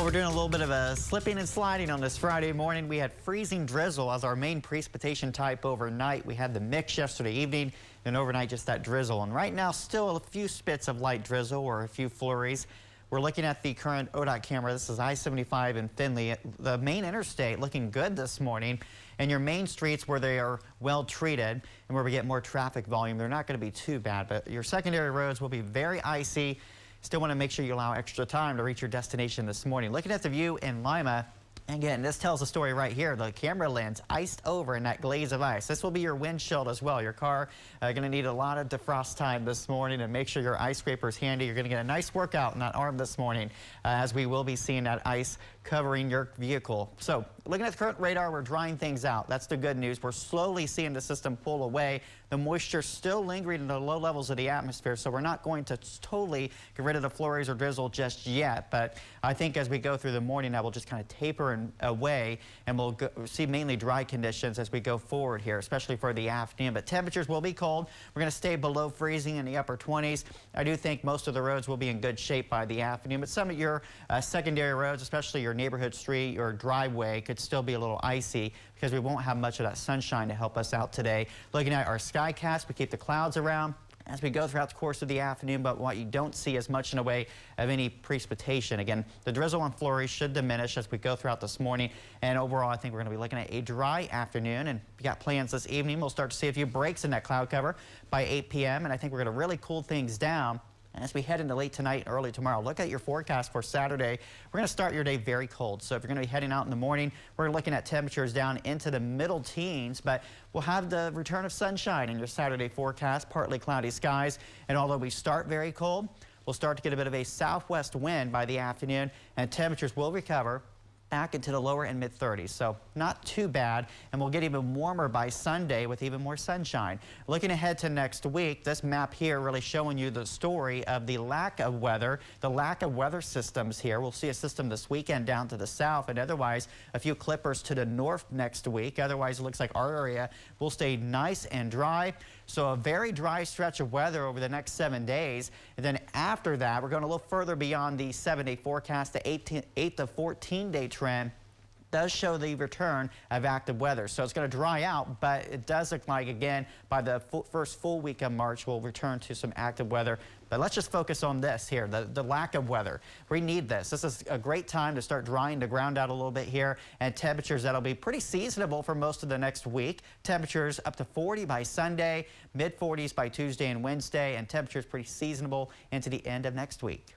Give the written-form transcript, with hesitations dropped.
We're doing a little bit of a slipping and sliding on this Friday morning. We had freezing drizzle as our main precipitation type overnight. We had the mix yesterday evening, and overnight just that drizzle. And right now, still a few spits of light drizzle or a few flurries. We're looking at the current ODOT camera. This is I-75 in Findlay. The main interstate looking good this morning. And your main streets where they are well treated and where we get more traffic volume, they're not going to be too bad. But your secondary roads will be very icy. Still want to make sure you allow extra time to reach your destination this morning. Looking at the view in Lima, again, this tells the story right here. The camera lens iced over in that glaze of ice. This will be your windshield as well. Your car going to need a lot of defrost time this morning, and make sure your ice scraper is handy. You're going to get a nice workout in that arm this morning as we will be seeing that ice covering your vehicle. So looking at the current radar, we're drying things out. That's the good news. We're slowly seeing the system pull away. The moisture still lingering in the low levels of the atmosphere, so we're not going to totally get rid of the flurries or drizzle just yet. But I think as we go through the morning, that will just kind of taper away, and we'll see mainly dry conditions as we go forward here, especially for the afternoon. But temperatures will be cold. We're going to stay below freezing in the upper 20s. I do think most of the roads will be in good shape by the afternoon, but some of your secondary roads, especially your neighborhood street or driveway, could still be a little icy because we won't have much of that sunshine to help us out today. Looking at our skycast, we keep the clouds around as we go throughout the course of the afternoon, but what you don't see as much in the way of any precipitation. Again, the drizzle and flurries should diminish as we go throughout this morning, and overall I think we're going to be looking at a dry afternoon, and we got plans this evening. We'll start to see a few breaks in that cloud cover by 8 p.m. and I think we're going to really cool things down as we head into late tonight and early tomorrow. Look at your forecast for Saturday. We're going to start your day very cold. So if you're going to be heading out in the morning, we're looking at temperatures down into the middle teens, but we'll have the return of sunshine in your Saturday forecast, partly cloudy skies. And although we start very cold, we'll start to get a bit of a southwest wind by the afternoon, and temperatures will recover back into the lower and mid 30s. So not too bad, and we'll get even warmer by Sunday with even more sunshine. Looking ahead to next week, this map here really showing you the story of the lack of weather, systems here. We'll see a system this weekend down to the south, and otherwise a few clippers to the north next week. Otherwise, it looks like our area will stay nice and dry. So a very dry stretch of weather over the next 7 days. And then after that, we're going a little further beyond the 7-day forecast. The 8 to 14-day trend does show the return of active weather. So it's going to dry out, but it does look like, again, by the first full week of March, we'll return to some active weather. But let's just focus on this here, the lack of weather. We need this. This is a great time to start drying the ground out a little bit here, and temperatures that'll be pretty seasonable for most of the next week. Temperatures up to 40 by Sunday, mid 40s by Tuesday and Wednesday, and temperatures pretty seasonable into the end of next week.